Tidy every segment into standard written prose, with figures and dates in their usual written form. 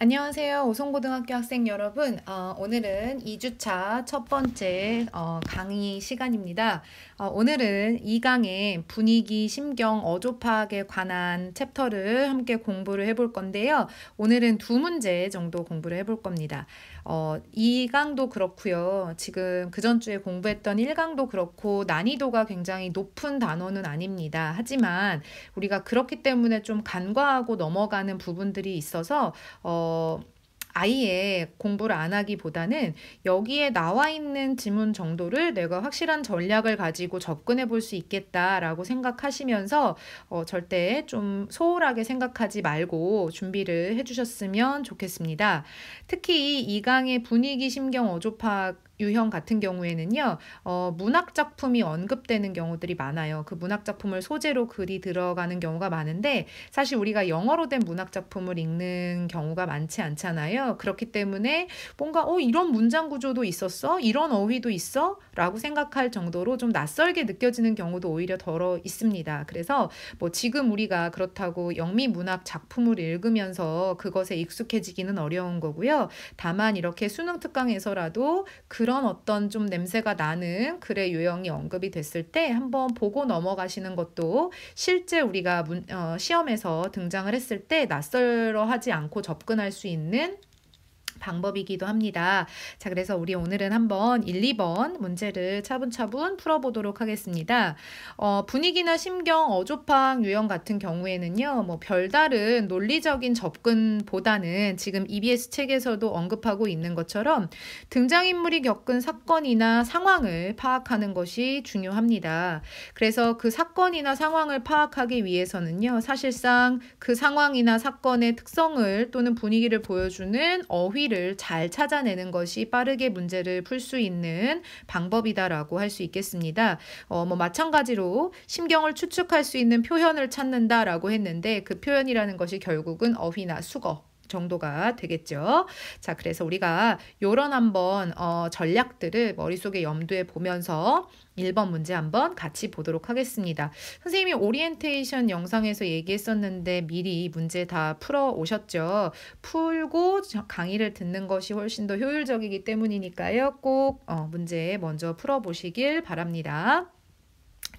안녕하세요. 오송고등학교 학생 여러분. 오늘은 2주차 첫 번째 강의 시간입니다. 오늘은 2강의 분위기, 심경, 어조 파악에 관한 챕터를 함께 공부를 해볼 건데요. 오늘은 두 문제 정도 공부를 해볼 겁니다. 2강도 그렇고요. 지금 그 전주에 공부했던 1강도 그렇고 난이도가 굉장히 높은 단원은 아닙니다. 하지만 우리가 그렇기 때문에 좀 간과하고 넘어가는 부분들이 있어서 아예 공부를 안 하기보다는 여기에 나와 있는 지문 정도를 내가 확실한 전략을 가지고 접근해 볼 수 있겠다라고 생각하시면서 절대 좀 소홀하게 생각하지 말고 준비를 해주셨으면 좋겠습니다. 특히 이 강의 분위기, 심경, 어조 파악 유형 같은 경우에는요, 문학 작품이 언급되는 경우들이 많아요. 그 문학 작품을 소재로 글이 들어가는 경우가 많은데, 사실 우리가 영어로 된 문학 작품을 읽는 경우가 많지 않잖아요. 그렇기 때문에 뭔가, 이런 문장 구조도 있었어? 이런 어휘도 있어? 라고 생각할 정도로 좀 낯설게 느껴지는 경우도 오히려 덜어 있습니다. 그래서 지금 우리가 그렇다고 영미 문학 작품을 읽으면서 그것에 익숙해지기는 어려운 거고요. 다만 이렇게 수능 특강에서라도 그런 어떤 좀 냄새가 나는 글의 유형이 언급이 됐을 때 한번 보고 넘어가시는 것도 실제 우리가 시험에서 등장을 했을 때 낯설어 하지 않고 접근할 수 있는 방법이기도 합니다. 자, 그래서 우리 오늘은 한번 1, 2번 문제를 차분차분 풀어보도록 하겠습니다. 분위기나 심경, 어조 파악 유형 같은 경우에는요, 별다른 논리적인 접근보다는 지금 EBS 책에서도 언급하고 있는 것처럼 등장인물이 겪은 사건이나 상황을 파악하는 것이 중요합니다. 그래서 그 사건이나 상황을 파악하기 위해서는요, 사실상 그 상황이나 사건의 특성을 또는 분위기를 보여주는 어휘를 잘 찾아내는 것이 빠르게 문제를 풀 수 있는 방법이다라고 할 수 있겠습니다. 마찬가지로 심경을 추측할 수 있는 표현을 찾는다라고 했는데 그 표현이라는 것이 결국은 어휘나 수거 정도가 되겠죠. 자, 그래서 우리가 요런 한번 전략들을 머릿속에 염두에 보면서 1번 문제 한번 같이 보도록 하겠습니다. 선생님이 오리엔테이션 영상에서 얘기했었는데 미리 문제 다 풀어 오셨죠. 풀고 강의를 듣는 것이 훨씬 더 효율적이기 때문이니까요. 꼭 문제 먼저 풀어보시길 바랍니다.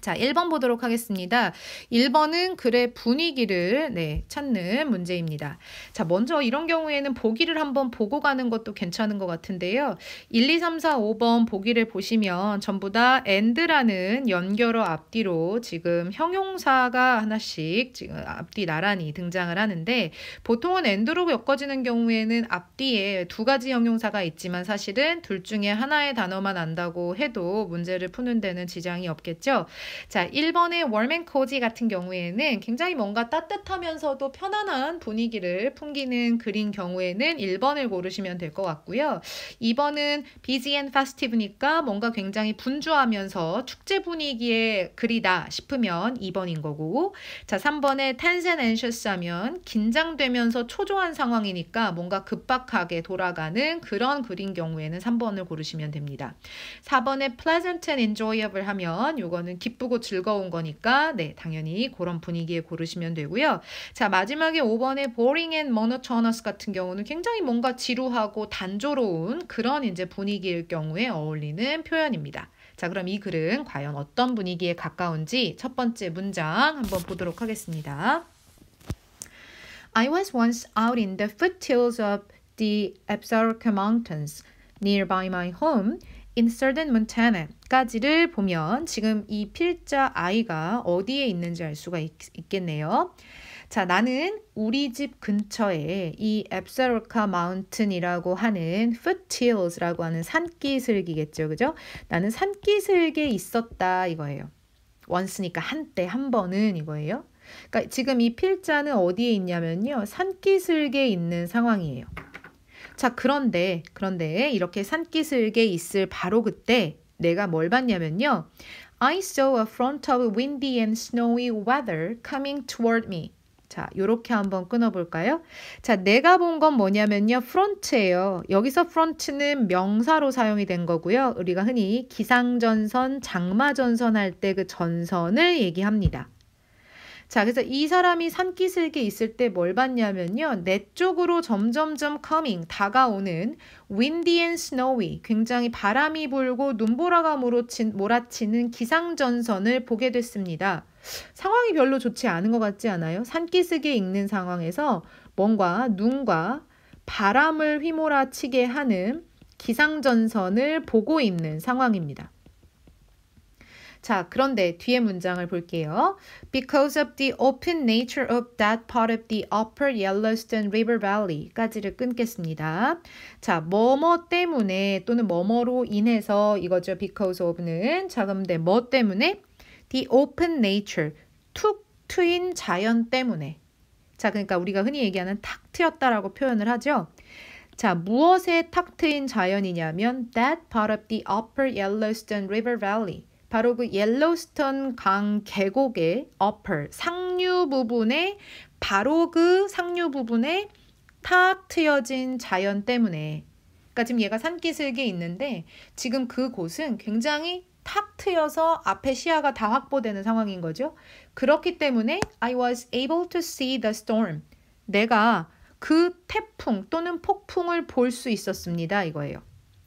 자, 1번 보도록 하겠습니다. 1번은 글의 분위기를 찾는 문제입니다. 자, 먼저 이런 경우에는 보기를 한번 보고 가는 것도 괜찮은 것 같은데요. 1, 2, 3, 4, 5번 보기를 보시면 전부 다 and라는 연결어 앞뒤로 지금 형용사가 하나씩 지금 앞뒤 나란히 등장을 하는데 보통은 and로 엮어지는 경우에는 앞뒤에 두 가지 형용사가 있지만 사실은 둘 중에 하나의 단어만 안다고 해도 문제를 푸는 데는 지장이 없겠죠. 자, 1번의 warm and cozy 같은 경우에는 굉장히 뭔가 따뜻하면서도 편안한 분위기를 풍기는 글인 경우에는 1번을 고르시면 될 것 같고요. 2번은 busy and festive니까 뭔가 굉장히 분주하면서 축제 분위기의 글이다 싶으면 2번인 거고, 자, 3번에 tense and anxious 하면 긴장되면서 초조한 상황이니까 뭔가 급박하게 돌아가는 그런 글인 경우에는 3번을 고르시면 됩니다. 4번에 pleasant and enjoyable 하면 요거는 기쁘고 즐거운 거니까 당연히 그런 분위기에 고르시면 되고요. 자, 마지막에 5번에 boring and monotonous 같은 경우는 굉장히 뭔가 지루하고 단조로운 그런 이제 분위기일 경우에 어울리는 표현입니다. 자, 그럼 이 글은 과연 어떤 분위기에 가까운지 첫 번째 문장 한번 보도록 하겠습니다. I was once out in the foothills of the Absaroka Mountains nearby my home in southern Montana까지를 보면 지금 이 필자 I가 어디에 있는지 알 수가 있겠네요. 자, 나는 우리 집 근처에 이 Absaroka Mountain이라고 하는 foothills라고 하는 산기슭이겠죠. 그죠? 나는 산기슭에 있었다 이거예요. once니까 한때, 한 번은 이거예요. 그러니까 지금 이 필자는 어디에 있냐면요. 산기슭에 있는 상황이에요. 자, 그런데 이렇게 산기슭에 있을 바로 그때 내가 뭘 봤냐면요. I saw a front of windy and snowy weather coming toward me. 자, 요렇게 한번 끊어볼까요? 자, 내가 본 건 뭐냐면요. front예요. 여기서 front는 명사로 사용이 된 거고요. 우리가 흔히 기상전선, 장마전선 할 때 그 전선을 얘기합니다. 자, 그래서 이 사람이 산기슭에 있을 때 뭘 봤냐면요. 내 쪽으로 점점점 coming, 다가오는 windy and snowy, 굉장히 바람이 불고 눈보라가 몰아치는 기상전선을 보게 됐습니다. 상황이 별로 좋지 않은 것 같지 않아요? 산기슭에 있는 상황에서 뭔가 눈과 바람을 휘몰아치게 하는 기상전선을 보고 있는 상황입니다. 자, 그런데 뒤에 문장을 볼게요. Because of the open nature of that part of the upper Yellowstone River Valley까지를 끊겠습니다. 자, 뭐뭐 때문에 또는 뭐뭐로 인해서 이거죠. Because of는 자, 그런데 뭐 때문에? The open nature, 툭 트인 자연 때문에. 자, 그러니까 우리가 흔히 얘기하는 탁 트였다라고 표현을 하죠. 자, 무엇에 탁 트인 자연이냐면 that part of the upper Yellowstone River Valley. 바로 그 옐로스톤 강 계곡의 upper, 상류 부분에 바로 그 상류 부분에 탁 트여진 자연 때문에. 그러니까 지금 얘가 산기슭에 있는데 지금 그곳은 굉장히 탁 트여서 앞에 시야가 다 확보되는 상황인 거죠. 그렇기 때문에 I was able to see the storm. 내가 그 태풍 또는 폭풍을 볼 수 있었습니다. 이거예요.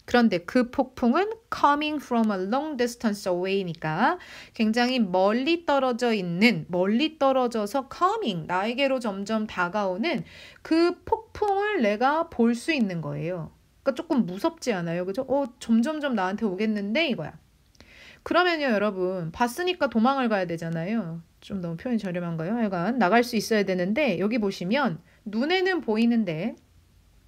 그런데 그 폭풍은 coming from a long distance away니까 굉장히 멀리 떨어져서 coming, 나에게로 점점 다가오는 그 폭풍을 내가 볼 수 있는 거예요. 그러니까 조금 무섭지 않아요? 그죠? 점점점 나한테 오겠는데 이거야. 그러면요, 여러분, 봤으니까 도망을 가야 되잖아요. 좀 너무 표현이 저렴한가요? 약간 나갈 수 있어야 되는데 여기 보시면 눈에는 보이는데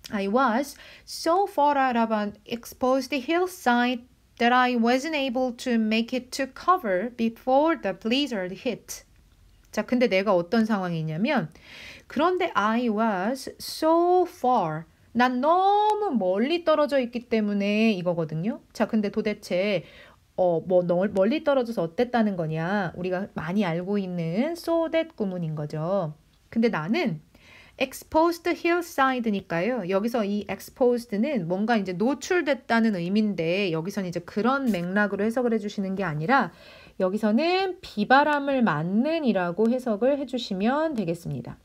I was so far out of an exposed hillside that I wasn't able to make it to cover before the blizzard hit. 자, 근데 내가 어떤 상황이냐면 그런데 I was so far. 난 너무 멀리 떨어져 있기 때문에 이거거든요. 자, 근데 도대체 멀리 떨어져서 어땠다는 거냐? 우리가 많이 알고 있는 so that 구문인 거죠. 근데 나는 exposed hillside니까요. 여기서 이 exposed는 뭔가 이제 노출됐다는 의미인데 여기서는 이제 그런 맥락으로 해석을 해주시는 게 아니라 여기서는 비바람을 맞는 이라고 해석을 해주시면 되겠습니다.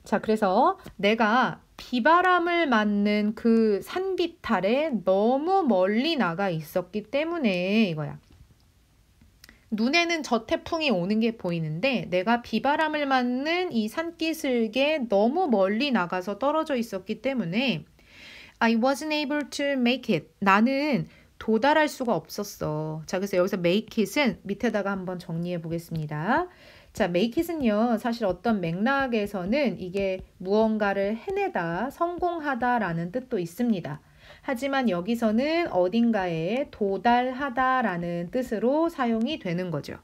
자, 그래서 내가 비바람을 맞는 그 산비탈에 너무 멀리 나가 있었기 때문에 이거야. 눈에는 저 태풍이 오는 게 보이는데 내가 비바람을 맞는 이 산기슭에 너무 멀리 나가서 떨어져 있었기 때문에 I wasn't able to make it. 나는 도달할 수가 없었어. 자, 그래서 여기서 make it은 밑에다가 한번 정리해 보겠습니다. 자, make it은요, 사실 어떤 맥락에서는 이게 무언가를 해내다, 성공하다라는 뜻도 있습니다. 하지만 여기서는 어딘가에 도달하다라는 뜻으로 사용이 되는 거죠.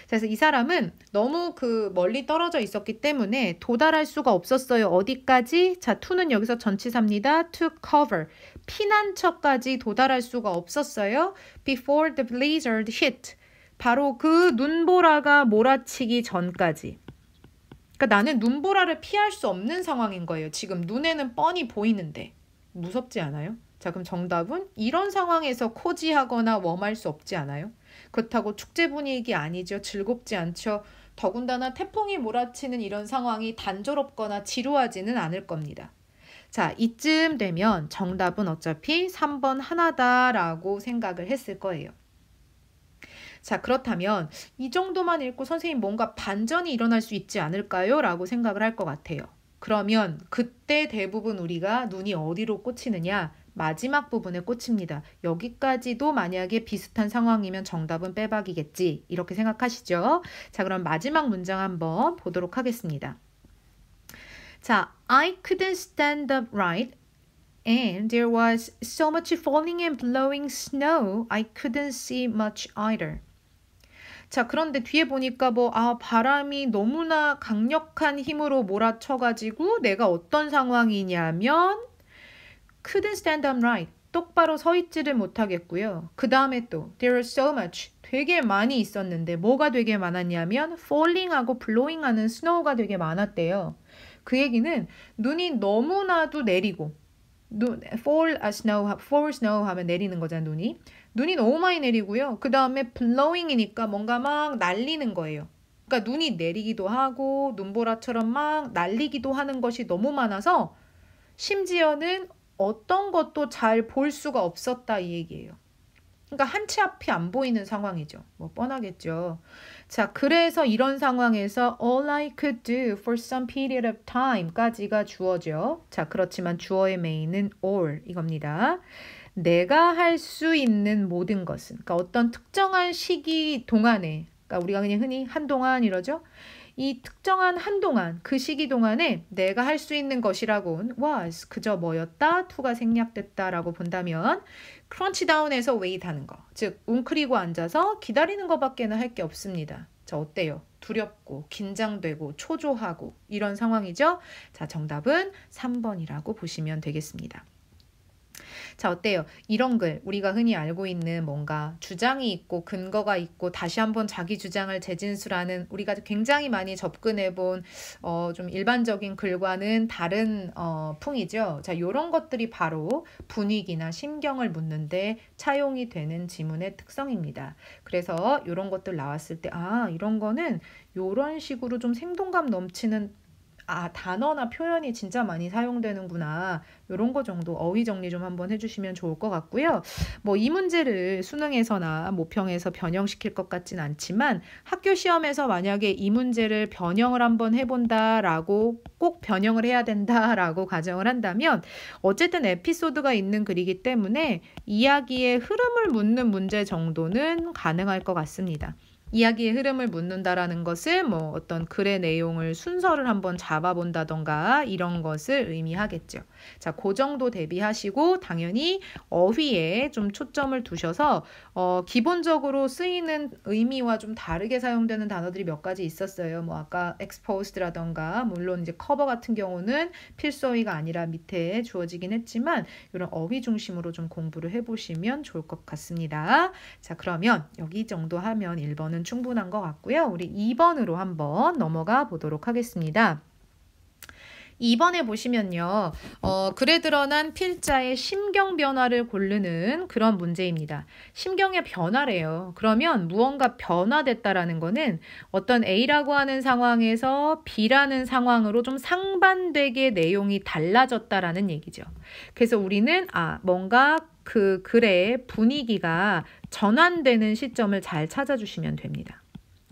그래서 이 사람은 너무 멀리 떨어져 있었기 때문에 도달할 수가 없었어요. 어디까지? 자, to는 여기서 전치사입니다. to cover. 피난처까지 도달할 수가 없었어요. before the blizzard hit. 바로 그 눈보라가 몰아치기 전까지. 그러니까 나는 눈보라를 피할 수 없는 상황인 거예요. 지금 눈에는 뻔히 보이는데. 무섭지 않아요? 자, 그럼 정답은 이런 상황에서 코지하거나 웜할 수 없지 않아요? 그렇다고 축제 분위기 아니죠. 즐겁지 않죠. 더군다나 태풍이 몰아치는 이런 상황이 단조롭거나 지루하지는 않을 겁니다. 자, 이쯤 되면 정답은 어차피 3번 하나다라고 생각을 했을 거예요. 자, 그렇다면 이 정도만 읽고 선생님 뭔가 반전이 일어날 수 있지 않을까요? 라고 생각을 할 것 같아요. 그러면 그때 대부분 우리가 눈이 어디로 꽂히느냐? 마지막 부분에 꽂힙니다. 여기까지도 만약에 비슷한 상황이면 정답은 빼박이겠지. 이렇게 생각하시죠? 자, 그럼 마지막 문장 한번 보도록 하겠습니다. 자, I couldn't stand up right and there was so much falling and blowing snow I couldn't see much either. 자, 그런데 뒤에 보니까 바람이 너무나 강력한 힘으로 몰아쳐가지고 내가 어떤 상황이냐면 couldn't stand up right. 똑바로 서 있지를 못하겠고요. 그 다음에 또 there was so much. 되게 많이 있었는데 뭐가 되게 많았냐면 falling하고 blowing하는 snow가 되게 많았대요. 그 얘기는 눈이 너무나도 내리고 fall snow 하면 내리는 거잖아, 눈이 너무 많이 내리고요. 그 다음에 blowing이니까 뭔가 막 날리는 거예요. 그러니까 눈이 내리기도 하고 눈보라처럼 막 날리기도 하는 것이 너무 많아서 심지어는 어떤 것도 잘 볼 수가 없었다 이 얘기예요. 그러니까 한 치 앞이 안 보이는 상황이죠. 뭐 뻔하겠죠. 자, 그래서 이런 상황에서 all I could do for some period of time까지가 주어죠. 자, 그렇지만 주어의 메인은 all 이겁니다. 내가 할 수 있는 모든 것은, 그러니까 어떤 특정한 시기 동안에, 그러니까 우리가 그냥 흔히 한동안 이러죠. 이 특정한 한동안, 그 시기 동안에 내가 할 수 있는 것이라곤 was 그저 뭐였다? to가 생략됐다라고 본다면 크런치 다운에서 웨이트 하는 거, 즉 웅크리고 앉아서 기다리는 것밖에는 할 게 없습니다. 자, 어때요? 두렵고 긴장되고 초조하고 이런 상황이죠. 자, 정답은 3번이라고 보시면 되겠습니다. 자, 어때요? 이런 글, 우리가 흔히 알고 있는 뭔가 주장이 있고 근거가 있고 다시 한번 자기 주장을 재진술하는, 우리가 굉장히 많이 접근해본 좀 일반적인 글과는 다른 풍이죠. 자, 이런 것들이 바로 분위기나 심경을 묻는데 차용이 되는 지문의 특성입니다. 그래서 이런 것들 나왔을 때 이런 거는 이런 식으로 좀 생동감 넘치는 단어나 표현이 진짜 많이 사용되는구나. 이런 거 정도 어휘 정리 좀 한번 해주시면 좋을 것 같고요. 뭐 이 문제를 수능에서나 모평에서 변형시킬 것 같진 않지만 학교 시험에서 만약에 이 문제를 변형을 한번 해본다라고, 꼭 변형을 해야 된다라고 가정을 한다면 어쨌든 에피소드가 있는 글이기 때문에 이야기의 흐름을 묻는 문제 정도는 가능할 것 같습니다. 이야기의 흐름을 묻는다라는 것을 뭐 어떤 글의 내용을 순서를 한번 잡아본다던가 이런 것을 의미하겠죠. 자, 그 정도 대비하시고 당연히 어휘에 좀 초점을 두셔서 기본적으로 쓰이는 의미와 좀 다르게 사용되는 단어들이 몇 가지 있었어요. 뭐 아까 exposed라던가 물론 이제 cover 같은 경우는 필수 어휘가 아니라 밑에 주어지긴 했지만 이런 어휘 중심으로 좀 공부를 해보시면 좋을 것 같습니다. 자, 그러면 여기 정도 하면 1번은 충분한 것 같고요. 우리 2번으로 한번 넘어가 보도록 하겠습니다. 2번에 보시면요. 글에 드러난 필자의 심경 변화를 고르는 그런 문제입니다. 심경의 변화래요. 그러면 무언가 변화됐다라는 거는 어떤 A라고 하는 상황에서 B라는 상황으로 좀 상반되게 내용이 달라졌다라는 얘기죠. 그래서 우리는 뭔가 그 글의 분위기가 전환되는 시점을 잘 찾아주시면 됩니다.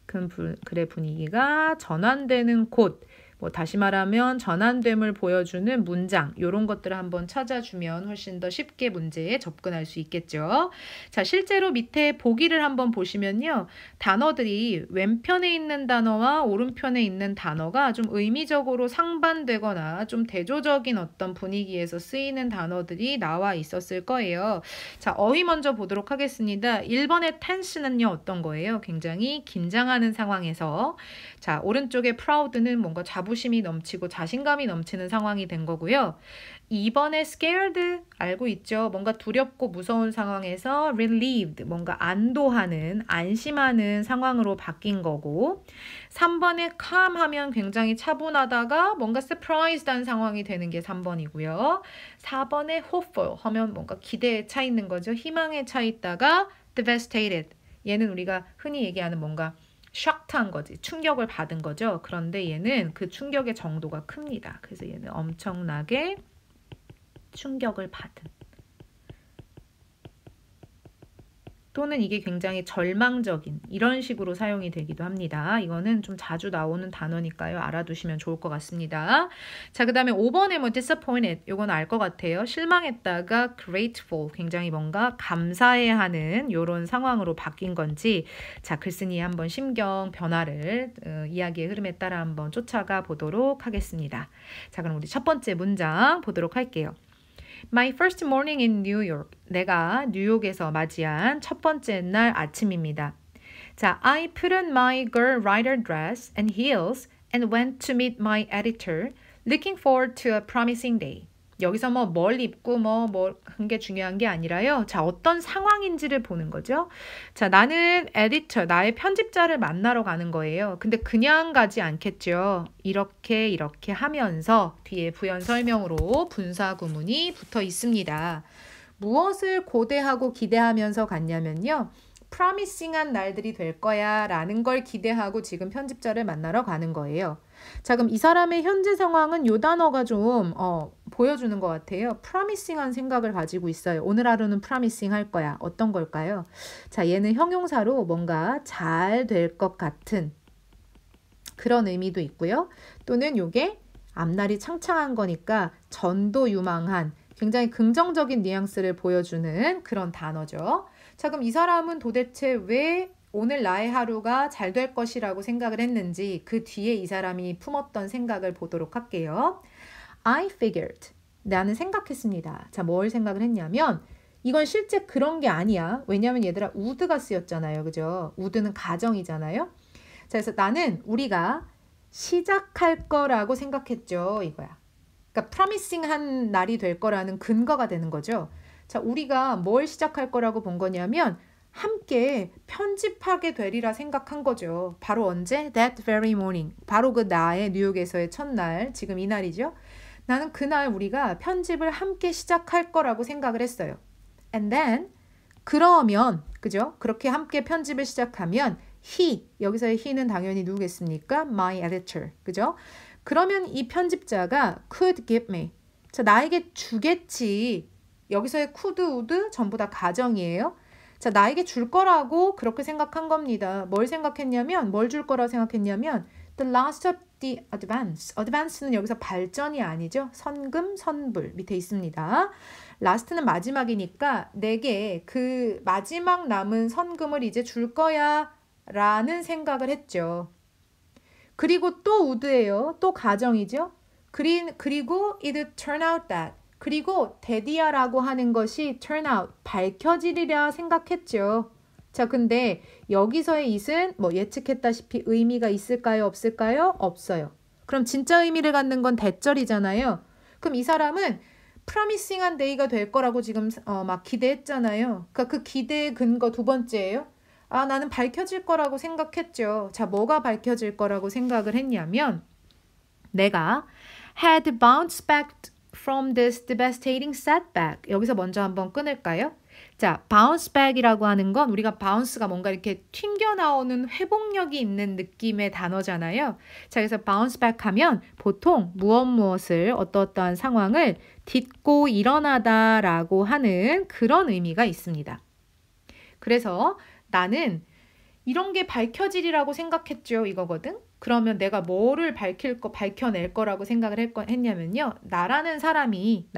그 글의 분위기가 전환되는 곳, 뭐 다시 말하면 전환됨을 보여주는 문장, 이런 것들을 한번 찾아주면 훨씬 더 쉽게 문제에 접근할 수 있겠죠. 자, 실제로 밑에 보기를 한번 보시면요. 단어들이 왼편에 있는 단어와 오른편에 있는 단어가 좀 의미적으로 상반되거나 좀 대조적인 어떤 분위기에서 쓰이는 단어들이 나와 있었을 거예요. 자, 어휘 먼저 보도록 하겠습니다. 1번의 tense는요, 어떤 거예요? 굉장히 긴장하는 상황에서, 자, 오른쪽에 proud는 뭔가 자부심이 넘치고 자신감이 넘치는 상황이 된 거고요. 2번에 scared 알고 있죠? 뭔가 두렵고 무서운 상황에서 relieved 뭔가 안도하는, 안심하는 상황으로 바뀐 거고, 3번에 calm 하면 굉장히 차분하다가 뭔가 surprised한 상황이 되는 게 3번이고요. 4번에 hopeful 하면 뭔가 기대에 차 있는 거죠. 희망에 차 있다가 devastated, 얘는 우리가 흔히 얘기하는 뭔가 shock한 거지, 충격을 받은 거죠. 그런데 얘는 그 충격의 정도가 큽니다. 그래서 얘는 엄청나게 충격을 받은, 또는 이게 굉장히 절망적인, 이런 식으로 사용이 되기도 합니다. 이거는 좀 자주 나오는 단어니까요. 알아두시면 좋을 것 같습니다. 자, 그 다음에 5번에 뭐 disappointed, 이건 알 것 같아요. 실망했다가 grateful, 굉장히 뭔가 감사해하는 이런 상황으로 바뀐 건지, 자, 글쓴이의 한번 심경 변화를 이야기의 흐름에 따라 한번 쫓아가 보도록 하겠습니다. 자, 그럼 우리 첫 번째 문장 보도록 할게요. My first morning in New York. 내가 뉴욕에서 맞이한 첫 번째 날 아침입니다. 자, I put on my girl writer dress and heels and went to meet my editor, looking forward to a promising day. 여기서 뭘 입고 한 게 중요한 게 아니라요. 자, 어떤 상황인지를 보는 거죠. 자, 나는 에디터, 나의 편집자를 만나러 가는 거예요. 근데 그냥 가지 않겠죠. 이렇게 하면서 뒤에 부연 설명으로 분사 구문이 붙어 있습니다. 무엇을 고대하고 기대하면서 갔냐면요. promising한 날들이 될 거야 라는 걸 기대하고 지금 편집자를 만나러 가는 거예요. 자, 그럼 이 사람의 현재 상황은 요 단어가 좀 보여주는 것 같아요. promising한 생각을 가지고 있어요. 오늘 하루는 promising 할 거야. 어떤 걸까요? 자, 얘는 형용사로 뭔가 잘 될 것 같은 그런 의미도 있고요. 또는 요게 앞날이 창창한 거니까 전도유망한 굉장히 긍정적인 뉘앙스를 보여주는 그런 단어죠. 자, 그럼 이 사람은 도대체 왜 오늘 나의 하루가 잘 될 것이라고 생각을 했는지 그 뒤에 이 사람이 품었던 생각을 보도록 할게요. I figured. 나는 생각했습니다. 자, 뭘 생각을 했냐면 이건 실제 그런 게 아니야. 왜냐하면 얘들아 would가 쓰였잖아요. 그죠? would는 가정이잖아요. 자, 그래서 나는 우리가 시작할 거라고 생각했죠. 이거야. 그러니까 promising한 날이 될 거라는 근거가 되는 거죠. 자, 우리가 뭘 시작할 거라고 본 거냐면 함께 편집하게 되리라 생각한 거죠. 바로 언제? That very morning. 바로 그 나의 뉴욕에서의 첫날, 지금 이 날이죠. 나는 그날 우리가 편집을 함께 시작할 거라고 생각을 했어요. And then, 그러면, 그죠? 그렇게 함께 편집을 시작하면 he, 여기서의 he는 당연히 누구겠습니까? My editor, 그죠? 그러면 이 편집자가 could give me. 자, 나에게 주겠지. 여기서의 could, would 전부 다 가정이에요. 자, 나에게 줄 거라고 그렇게 생각한 겁니다. 뭘 생각했냐면, 뭘 줄 거라고 생각했냐면, the last of the advance. advance는 여기서 발전이 아니죠. 선금, 선불 밑에 있습니다. last는 마지막이니까 내게 그 마지막 남은 선금을 이제 줄 거야 라는 생각을 했죠. 그리고 또 would예요. 또 가정이죠. 그리고 it turn out that. 그리고 데디아라고 하는 것이 turn out, 밝혀지리라 생각했죠. 자, 근데 여기서의 it은 뭐 예측했다시피 의미가 있을까요? 없을까요? 없어요. 그럼 진짜 의미를 갖는 건 대절이잖아요. 그럼 이 사람은 promising한 day가 될 거라고 지금 막 기대했잖아요. 그러니까 그 기대의 근거 두 번째예요. 아, 나는 밝혀질 거라고 생각했죠. 자, 뭐가 밝혀질 거라고 생각을 했냐면 내가 had bounced back from this devastating setback. 여기서 먼저 한번 끊을까요? 자, bounce back이라고 하는 건 우리가 bounce가 뭔가 이렇게 튕겨 나오는 회복력이 있는 느낌의 단어잖아요. 자, 그래서 bounce back 하면 보통 무엇을 어떠한 상황을 딛고 일어나다라고 하는 그런 의미가 있습니다. 그래서 나는 이런 게 밝혀지리라고 생각했죠. 이거거든. 그러면 내가 뭐를 밝혀낼 거라고 생각을 했냐면요. 나라는 사람이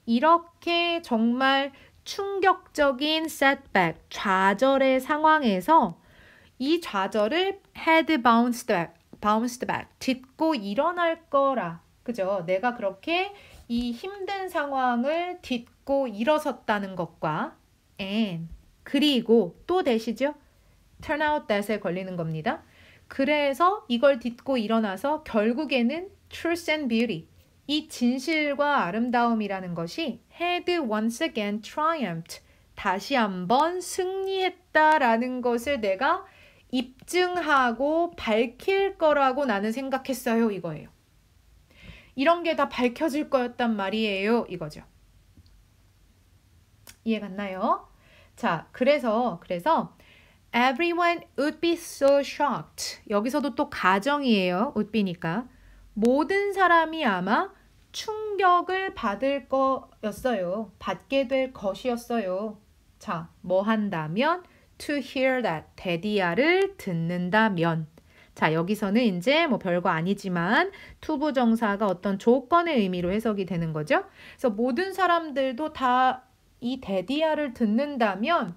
이렇게 정말 충격적인 setback, 좌절의 상황에서 이 좌절을 had bounced back, 딛고 일어날 거라. 그죠? 내가 그렇게 이 힘든 상황을 딛고 일어섰다는 것과 and 그리고 또 대시죠? turn out that에 걸리는 겁니다. 그래서 이걸 딛고 일어나서 결국에는 truth and beauty, 이 진실과 아름다움이라는 것이 had once again triumphed, 다시 한번 승리했다라는 것을 내가 입증하고 밝힐 거라고 나는 생각했어요. 이거예요. 이런 게 다 밝혀질 거였단 말이에요. 이거죠. 이해 갔나요? 자, 그래서 everyone would be so shocked. 여기서도 또 가정이에요. would be니까. 모든 사람이 아마 충격을 받을 거였어요. 받게 될 것이었어요. 자, 뭐 한다면? to hear that. 데디아를 듣는다면. 자, 여기서는 이제 뭐 별거 아니지만 투부정사가 어떤 조건의 의미로 해석이 되는 거죠. 그래서 모든 사람들도 다 이 데디아를 듣는다면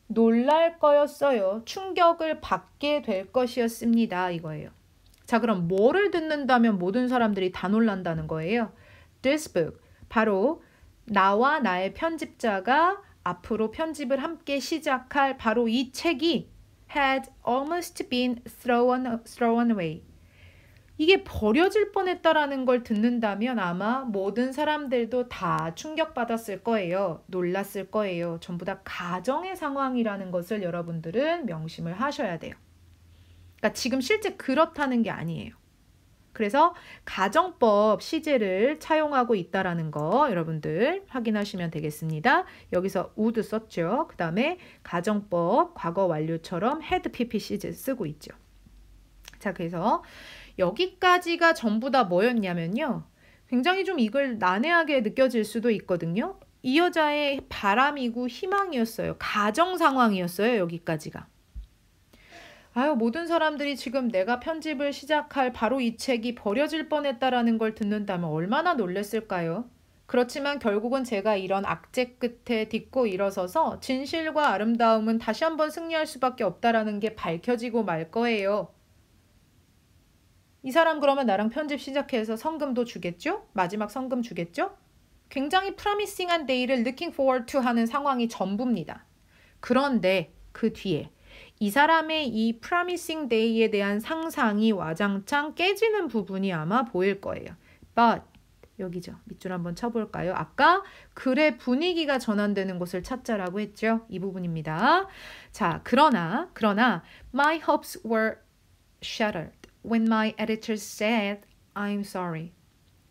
놀랄 거였어요. 충격을 받게 될 것이었습니다. 이거예요. 자, 그럼 뭐를 듣는다면 모든 사람들이 다 놀란다는 거예요? This book. 바로 나와 나의 편집자가 앞으로 편집을 함께 시작할 바로 이 책이 had almost been thrown away. 이게 버려질 뻔했다라는 걸 듣는다면 아마 모든 사람들도 다 충격받았을 거예요. 놀랐을 거예요. 전부 다 가정의 상황이라는 것을 여러분들은 명심을 하셔야 돼요. 그러니까 지금 실제 그렇다는 게 아니에요. 그래서 가정법 시제를 차용하고 있다라는 거 여러분들 확인하시면 되겠습니다. 여기서 would 썼죠. 그 다음에 가정법 과거 완료처럼 had pp 시제 쓰고 있죠. 자, 그래서 여기까지가 전부 다 뭐였냐면요. 굉장히 좀 이걸 난해하게 느껴질 수도 있거든요. 이 여자의 바람이고 희망이었어요. 가정 상황이었어요. 여기까지가. 아유, 모든 사람들이 지금 내가 편집을 시작할 바로 이 책이 버려질 뻔했다라는 걸 듣는다면 얼마나 놀랬을까요? 그렇지만 결국은 제가 이런 악재 끝에 딛고 일어서서 진실과 아름다움은 다시 한번 승리할 수밖에 없다라는 게 밝혀지고 말 거예요. 이 사람 그러면 나랑 편집 시작해서 성금도 주겠죠? 마지막 성금 주겠죠? 굉장히 프로미싱한 데이를 looking forward to 하는 상황이 전부입니다. 그런데 그 뒤에 이 사람의 이 promising day에 대한 상상이 와장창 깨지는 부분이 아마 보일 거예요. But 여기죠. 밑줄 한번 쳐볼까요? 아까 글의 분위기가 전환되는 곳을 찾자라고 했죠. 이 부분입니다. 자, 그러나 my hopes were shattered when my editor said I'm sorry.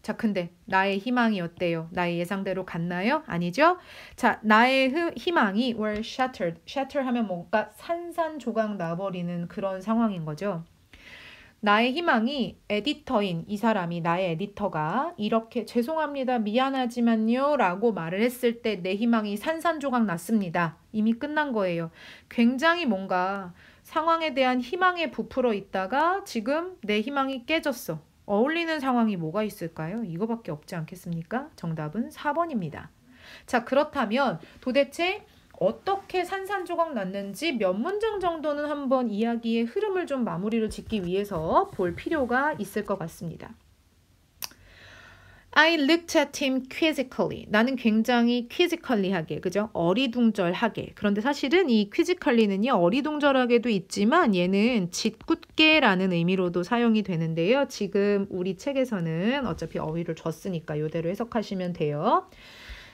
자, 근데 나의 희망이 어때요? 나의 예상대로 갔나요? 아니죠? 자, 나의 희망이 were shattered. shatter 하면 뭔가 산산조각 나버리는 그런 상황인 거죠. 나의 희망이 에디터인 이 사람이 나의 에디터가 이렇게 죄송합니다. 미안하지만요 라고 말을 했을 때 내 희망이 산산조각 났습니다. 이미 끝난 거예요. 굉장히 뭔가 상황에 대한 희망에 부풀어 있다가 지금 내 희망이 깨졌어. 어울리는 상황이 뭐가 있을까요? 이거밖에 없지 않겠습니까? 정답은 4번입니다. 자, 그렇다면 도대체 어떻게 산산조각 났는지 몇 문장 정도는 한번 이야기의 흐름을 좀 마무리를 짓기 위해서 볼 필요가 있을 것 같습니다. I looked at him quizzically. 나는 굉장히 quizzically하게, 그죠? 어리둥절하게. 그런데 사실은 이 quizzically는요, 어리둥절하게도 있지만 얘는 짓궂게라는 의미로도 사용이 되는데요. 지금 우리 책에서는 어차피 어휘를 줬으니까 이대로 해석하시면 돼요.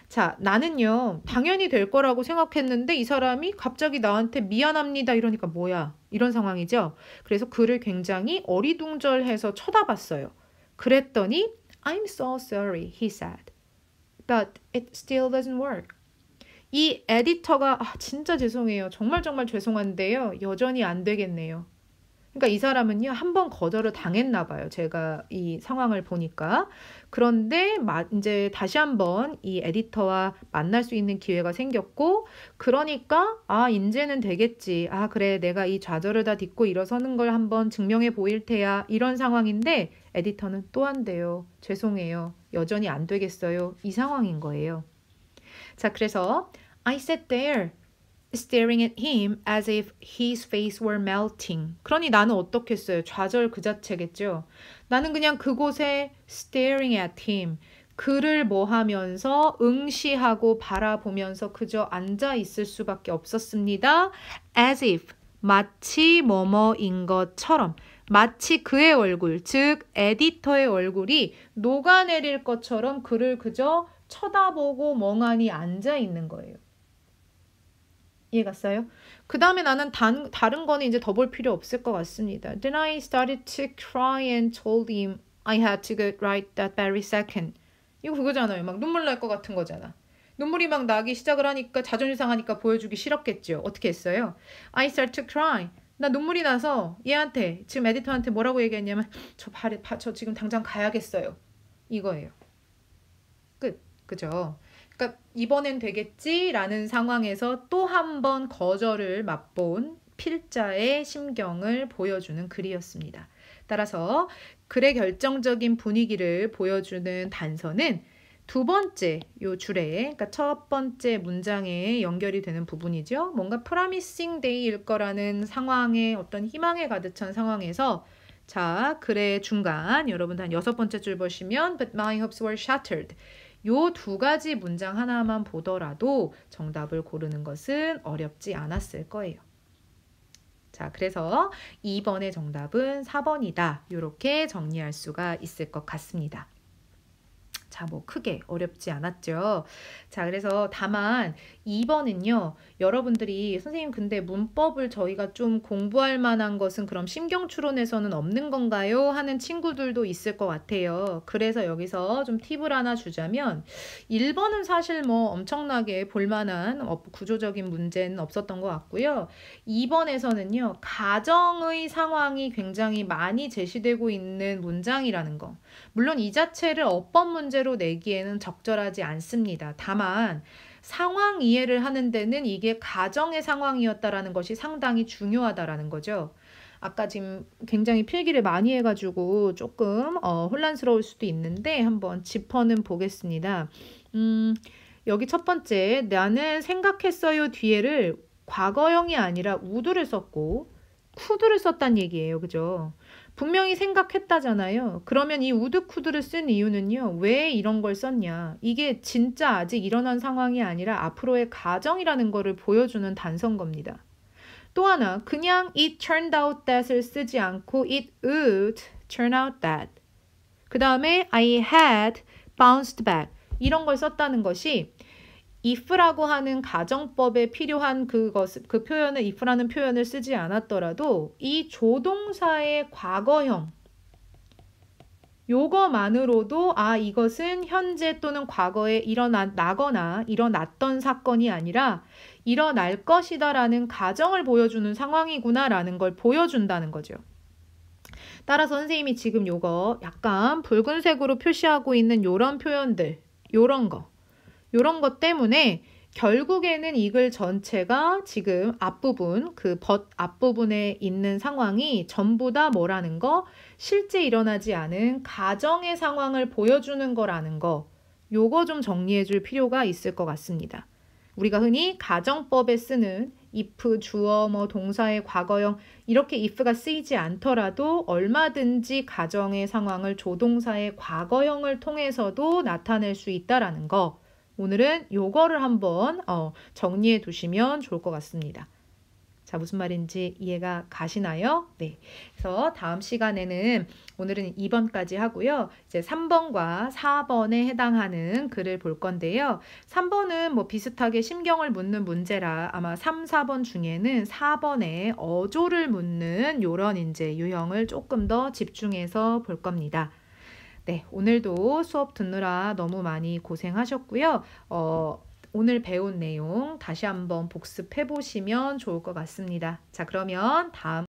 자, 나는요, 당연히 될 거라고 생각했는데 이 사람이 갑자기 나한테 미안합니다 이러니까 뭐야? 이런 상황이죠. 그래서 그를 굉장히 어리둥절해서 쳐다봤어요. 그랬더니 I'm so sorry, he said. But it still doesn't work. 이 에디터가 진짜 죄송해요. 정말 죄송한데요. 여전히 안 되겠네요. 그러니까 이 사람은요. 한번 거절을 당했나 봐요. 제가 이 상황을 보니까. 그런데 이제 다시 한번 이 에디터와 만날 수 있는 기회가 생겼고 그러니까 이제는 되겠지. 그래 내가 이 좌절을 다 딛고 일어서는 걸 한번 증명해 보일 테야. 이런 상황인데 에디터는 또 안 돼요. 죄송해요. 여전히 안 되겠어요. 이 상황인 거예요. 자, 그래서 I sat there staring at him as if his face were melting. 그러니 나는 어떻겠어요? 좌절 그 자체겠죠. 나는 그냥 그곳에 staring at him. 그를 뭐 하면서 응시하고 바라보면서 그저 앉아 있을 수밖에 없었습니다. as if 마치 뭐뭐인 것처럼 마치 그의 얼굴, 즉 에디터의 얼굴이 녹아내릴 것처럼 그를 그저 쳐다보고 멍하니 앉아 있는 거예요. 이해 갔어요? 그 다음에 나는 다른 거는 이제 더 볼 필요 없을 것 같습니다. Then I started to cry and told him I had to get right that very second. 이거 그거잖아요. 막 눈물 날 것 같은 거잖아. 눈물이 막 나기 시작을 하니까 자존심 상하니까 보여주기 싫었겠죠. 어떻게 했어요? I started to cry. 나 눈물이 나서 얘한테 지금 에디터한테 뭐라고 얘기했냐면 저 지금 당장 가야겠어요. 이거예요. 끝. 그죠? 그러니까 이번엔 되겠지라는 상황에서 또 한 번 거절을 맛본 필자의 심경을 보여주는 글이었습니다. 따라서 글의 결정적인 분위기를 보여주는 단서는 두 번째 요 줄에, 그러니까 첫 번째 문장에 연결이 되는 부분이죠. 뭔가 promising day일 거라는 상황에 어떤 희망에 가득 찬 상황에서 자, 글의 중간 여러분 한 6번째 줄 보시면 But my hopes were shattered. 요 두 가지 문장 하나만 보더라도 정답을 고르는 것은 어렵지 않았을 거예요. 자, 그래서 2번의 정답은 4번이다. 이렇게 정리할 수가 있을 것 같습니다. 자, 뭐 크게 어렵지 않았죠. 자, 그래서 다만 2번은요. 여러분들이 선생님 근데 문법을 저희가 좀 공부할 만한 것은 그럼 심경추론에서는 없는 건가요? 하는 친구들도 있을 것 같아요. 그래서 여기서 좀 팁을 하나 주자면 1번은 사실 뭐 엄청나게 볼만한 구조적인 문제는 없었던 것 같고요. 2번에서는요. 가정의 상황이 굉장히 많이 제시되고 있는 문장이라는 거. 물론 이 자체를 어법 문제로 내기에는 적절하지 않습니다. 다만 상황 이해를 하는 데는 이게 가정의 상황이었다라는 것이 상당히 중요하다라는 거죠. 아까 지금 굉장히 필기를 많이 해가지고 조금 혼란스러울 수도 있는데 한번 짚어는 보겠습니다. 여기 첫 번째, 나는 생각했어요 뒤에를 과거형이 아니라 would를 썼고 could를 썼단 얘기예요. 그죠? 분명히 생각했다잖아요. 그러면 이 would, could를 쓴 이유는요. 왜 이런 걸 썼냐? 이게 진짜 아직 일어난 상황이 아니라 앞으로의 가정이라는 거를 보여주는 단서인 겁니다. 또 하나, 그냥 it turned out that을 쓰지 않고 it would turn out that. 그 다음에 I had bounced back. 이런 걸 썼다는 것이 if라고 하는 가정법에 필요한 그 표현을 if라는 표현을 쓰지 않았더라도 이 조동사의 과거형 요거만으로도 이것은 현재 또는 과거에 나거나 일어났던 사건이 아니라 일어날 것이다라는 가정을 보여주는 상황이구나라는 걸 보여준다는 거죠. 따라서 선생님이 지금 요거 약간 붉은색으로 표시하고 있는 요런 표현들, 요런 것 때문에 결국에는 이 글 전체가 지금 앞부분, 앞부분에 있는 상황이 전부 다 뭐라는 거? 실제 일어나지 않은 가정의 상황을 보여주는 거라는 거. 요거 좀 정리해 줄 필요가 있을 것 같습니다. 우리가 흔히 가정법에 쓰는 if, 주어, 동사의 과거형 이렇게 if가 쓰이지 않더라도 얼마든지 가정의 상황을 조동사의 과거형을 통해서도 나타낼 수 있다라는 거. 오늘은 요거를 한번 정리해 두시면 좋을 것 같습니다. 자, 무슨 말인지 이해가 가시나요? 네. 그래서 다음 시간에는 오늘은 2번까지 하고요. 이제 3번과 4번에 해당하는 글을 볼 건데요. 3번은 뭐 비슷하게 심경을 묻는 문제라 아마 3, 4번 중에는 4번에 어조를 묻는 요런 이제 유형을 조금 더 집중해서 볼 겁니다. 네, 오늘도 수업 듣느라 너무 많이 고생하셨고요. 오늘 배운 내용 다시 한번 복습해 보시면 좋을 것 같습니다. 자, 그러면 다음